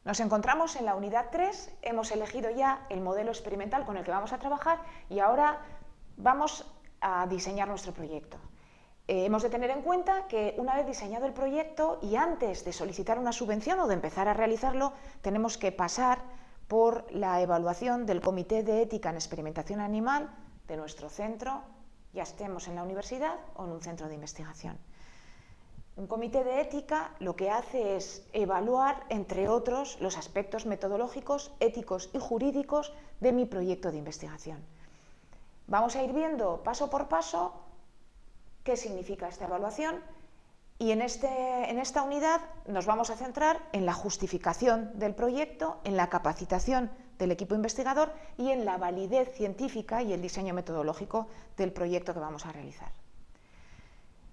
Nos encontramos en la unidad 3, hemos elegido ya el modelo experimental con el que vamos a trabajar y ahora vamos a diseñar nuestro proyecto. Hemos de tener en cuenta que una vez diseñado el proyecto y antes de solicitar una subvención o de empezar a realizarlo, tenemos que pasar por la evaluación del Comité de Ética en Experimentación Animal de nuestro centro, ya estemos en la universidad o en un centro de investigación. Un comité de ética lo que hace es evaluar, entre otros, los aspectos metodológicos, éticos y jurídicos de mi proyecto de investigación. Vamos a ir viendo paso por paso qué significa esta evaluación y en esta unidad nos vamos a centrar en la justificación del proyecto, en la capacitación del equipo investigador y en la validez científica y el diseño metodológico del proyecto que vamos a realizar.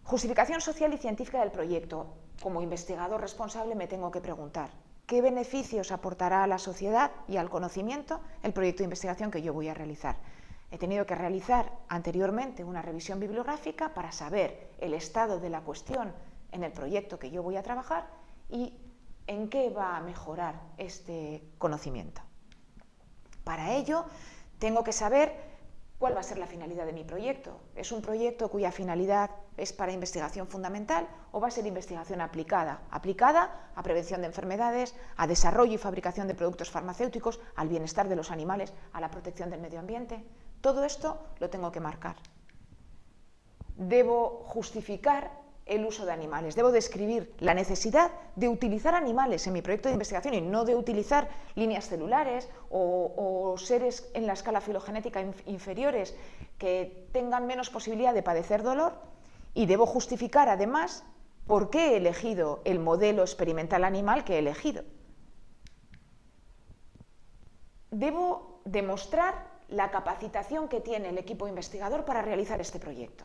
Justificación social y científica del proyecto. Como investigador responsable me tengo que preguntar ¿qué beneficios aportará a la sociedad y al conocimiento el proyecto de investigación que yo voy a realizar? He tenido que realizar anteriormente una revisión bibliográfica para saber el estado de la cuestión en el proyecto que yo voy a trabajar y en qué va a mejorar este conocimiento. Para ello tengo que saber ¿cuál va a ser la finalidad de mi proyecto? ¿Es un proyecto cuya finalidad es para investigación fundamental o va a ser investigación aplicada? Aplicada a prevención de enfermedades, a desarrollo y fabricación de productos farmacéuticos, al bienestar de los animales, a la protección del medio ambiente. Todo esto lo tengo que marcar. Debo justificar el uso de animales, debo describir la necesidad de utilizar animales en mi proyecto de investigación y no de utilizar líneas celulares o seres en la escala filogenética inferiores que tengan menos posibilidad de padecer dolor, y debo justificar además por qué he elegido el modelo experimental animal que he elegido. Debo demostrar la capacitación que tiene el equipo investigador para realizar este proyecto.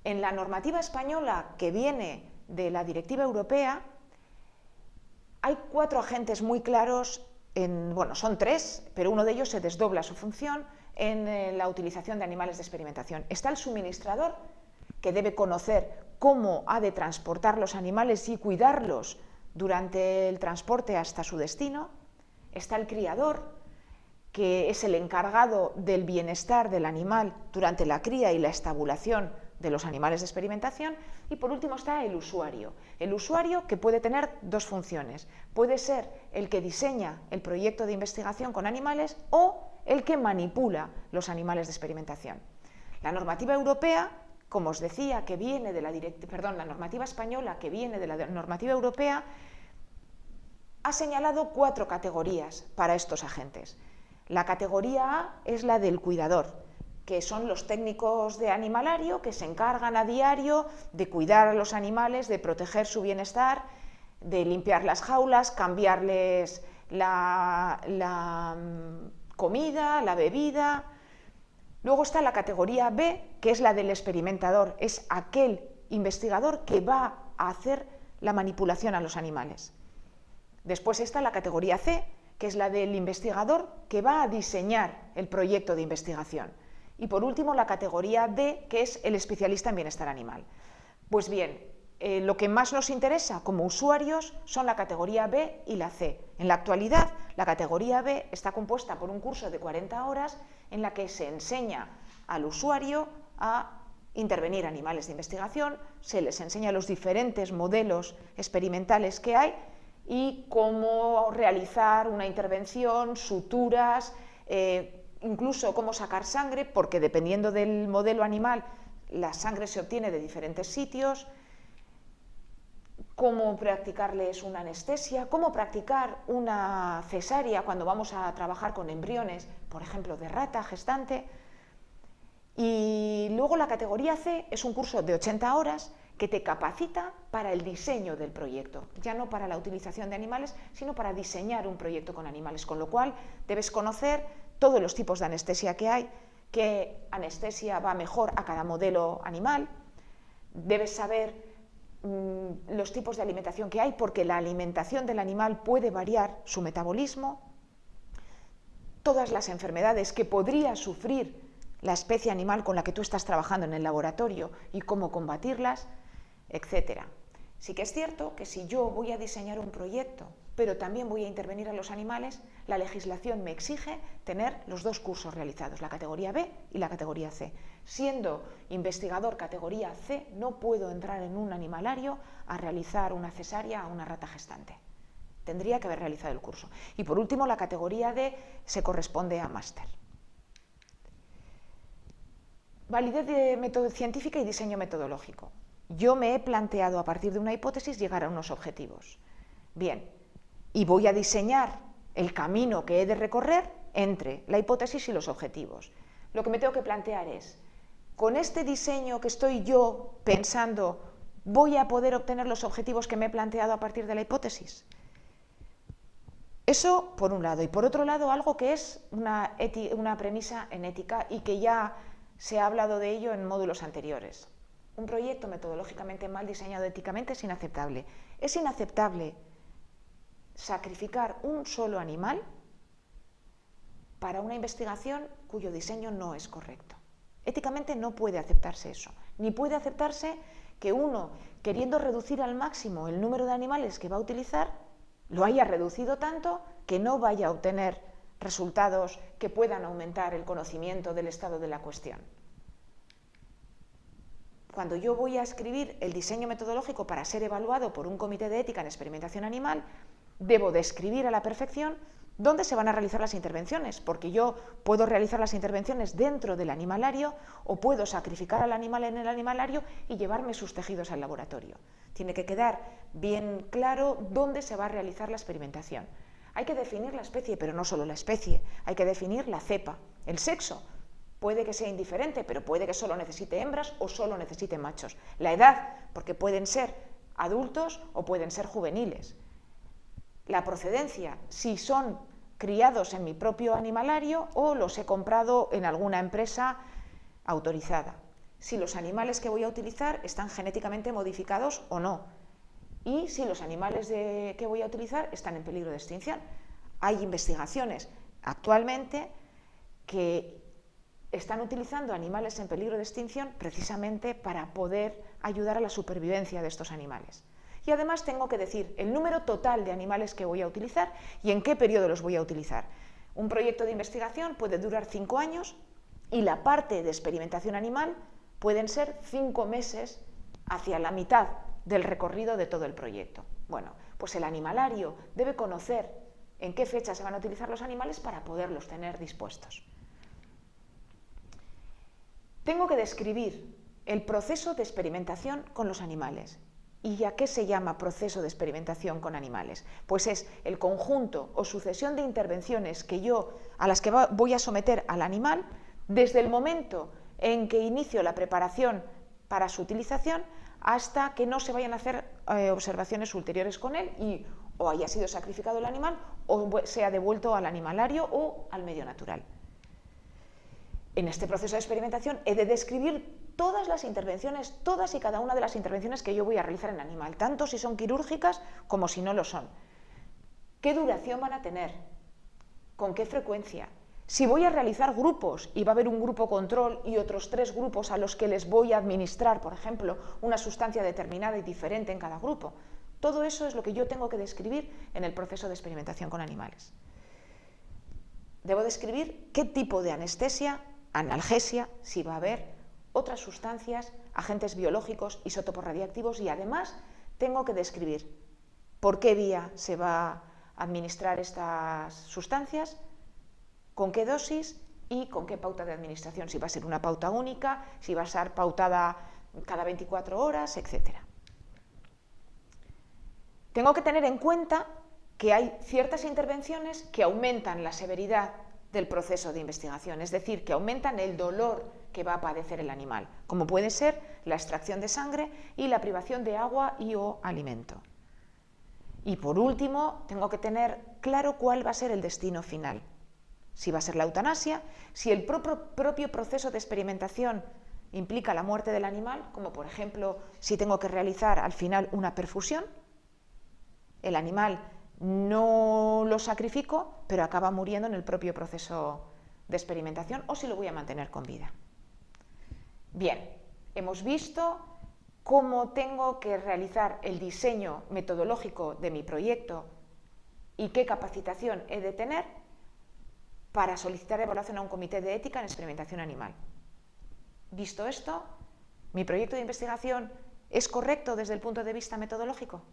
En la normativa española que viene de la directiva europea hay 4 agentes muy claros, son 3, pero uno de ellos se desdobla su función en la utilización de animales de experimentación. Está el suministrador, que debe conocer cómo ha de transportar los animales y cuidarlos durante el transporte hasta su destino. Está el criador, que es el encargado del bienestar del animal durante la cría y la estabulación de los animales de experimentación, y por último está el usuario que puede tener 2 funciones. Puede ser el que diseña el proyecto de investigación con animales o el que manipula los animales de experimentación. La normativa europea, como os decía, que viene de la normativa española que viene de la normativa europea, ha señalado 4 categorías para estos agentes. La categoría A es la del cuidador, que son los técnicos de animalario que se encargan a diario de cuidar a los animales, de proteger su bienestar, de limpiar las jaulas, cambiarles la comida, la bebida. Luego está la categoría B, que es la del experimentador, es aquel investigador que va a hacer la manipulación a los animales. Después está la categoría C, que es la del investigador que va a diseñar el proyecto de investigación. Y por último la categoría D, que es el especialista en bienestar animal. Pues bien, lo que más nos interesa como usuarios son la categoría B y la C. En la actualidad, la categoría B está compuesta por un curso de 40 horas en la que se enseña al usuario a intervenir animales de investigación, se les enseña los diferentes modelos experimentales que hay y cómo realizar una intervención, suturas, incluso cómo sacar sangre, porque dependiendo del modelo animal la sangre se obtiene de diferentes sitios, cómo practicarles una anestesia, cómo practicar una cesárea cuando vamos a trabajar con embriones, por ejemplo, de rata gestante. Y luego la categoría C es un curso de 80 horas que te capacita para el diseño del proyecto, ya no para la utilización de animales, sino para diseñar un proyecto con animales, con lo cual debes conocer todos los tipos de anestesia que hay, qué anestesia va mejor a cada modelo animal, debes saber los tipos de alimentación que hay, porque la alimentación del animal puede variar su metabolismo, todas las enfermedades que podría sufrir la especie animal con la que tú estás trabajando en el laboratorio y cómo combatirlas, etc. Sí que es cierto que si yo voy a diseñar un proyecto, pero también voy a intervenir en los animales, la legislación me exige tener los dos cursos realizados, la categoría B y la categoría C. Siendo investigador categoría C, no puedo entrar en un animalario a realizar una cesárea a una rata gestante. Tendría que haber realizado el curso. Y por último, la categoría D se corresponde a máster. Validez de método científica y diseño metodológico. Yo me he planteado a partir de una hipótesis llegar a unos objetivos. Bien, y voy a diseñar el camino que he de recorrer entre la hipótesis y los objetivos. Lo que me tengo que plantear es, con este diseño que estoy yo pensando, ¿voy a poder obtener los objetivos que me he planteado a partir de la hipótesis? Eso por un lado. Y por otro lado, algo que es una premisa en ética y que ya se ha hablado de ello en módulos anteriores. Un proyecto metodológicamente mal diseñado éticamente es inaceptable. Es inaceptable sacrificar un solo animal para una investigación cuyo diseño no es correcto. Éticamente no puede aceptarse eso. Ni puede aceptarse que uno, queriendo reducir al máximo el número de animales que va a utilizar, lo haya reducido tanto que no vaya a obtener resultados que puedan aumentar el conocimiento del estado de la cuestión. Cuando yo voy a escribir el diseño metodológico para ser evaluado por un comité de ética en experimentación animal, debo describir a la perfección dónde se van a realizar las intervenciones, porque yo puedo realizar las intervenciones dentro del animalario o puedo sacrificar al animal en el animalario y llevarme sus tejidos al laboratorio. Tiene que quedar bien claro dónde se va a realizar la experimentación. Hay que definir la especie, pero no solo la especie, hay que definir la cepa, el sexo. Puede que sea indiferente, pero puede que solo necesite hembras o solo necesite machos. La edad, porque pueden ser adultos o pueden ser juveniles. La procedencia, si son criados en mi propio animalario o los he comprado en alguna empresa autorizada. Si los animales que voy a utilizar están genéticamente modificados o no. Y si los animales que voy a utilizar están en peligro de extinción. Hay investigaciones actualmente que están utilizando animales en peligro de extinción precisamente para poder ayudar a la supervivencia de estos animales. Y además tengo que decir el número total de animales que voy a utilizar y en qué periodo los voy a utilizar. Un proyecto de investigación puede durar 5 años y la parte de experimentación animal pueden ser 5 meses hacia la mitad del recorrido de todo el proyecto. Bueno, pues el animalario debe conocer en qué fecha se van a utilizar los animales para poderlos tener dispuestos. Tengo que describir el proceso de experimentación con los animales. ¿Y a qué se llama proceso de experimentación con animales? Pues es el conjunto o sucesión de intervenciones a las que voy a someter al animal desde el momento en que inicio la preparación para su utilización hasta que no se vayan a hacer observaciones ulteriores con él o haya sido sacrificado el animal o sea devuelto al animalario o al medio natural. En este proceso de experimentación he de describir todas las intervenciones, todas y cada una de las intervenciones que yo voy a realizar en el animal, tanto si son quirúrgicas como si no lo son. ¿Qué duración van a tener? ¿Con qué frecuencia? Si voy a realizar grupos y va a haber un grupo control y otros 3 grupos a los que les voy a administrar, por ejemplo, una sustancia determinada y diferente en cada grupo. Todo eso es lo que yo tengo que describir en el proceso de experimentación con animales. Debo describir qué tipo de anestesia, analgesia, si va a haber, otras sustancias, agentes biológicos, isótopos radiactivos y además tengo que describir por qué vía se va a administrar estas sustancias, con qué dosis y con qué pauta de administración, si va a ser una pauta única, si va a ser pautada cada 24 horas, etc. Tengo que tener en cuenta que hay ciertas intervenciones que aumentan la severidad del proceso de investigación, es decir, que aumentan el dolor que va a padecer el animal, como puede ser la extracción de sangre y la privación de agua y o alimento. Y por último, tengo que tener claro cuál va a ser el destino final. Si va a ser la eutanasia, si el propio proceso de experimentación implica la muerte del animal, como por ejemplo si tengo que realizar al final una perfusión, el animal no lo sacrifico, pero acaba muriendo en el propio proceso de experimentación, o si lo voy a mantener con vida. Bien, hemos visto cómo tengo que realizar el diseño metodológico de mi proyecto y qué capacitación he de tener para solicitar evaluación a un comité de ética en experimentación animal. Visto esto, ¿mi proyecto de investigación es correcto desde el punto de vista metodológico?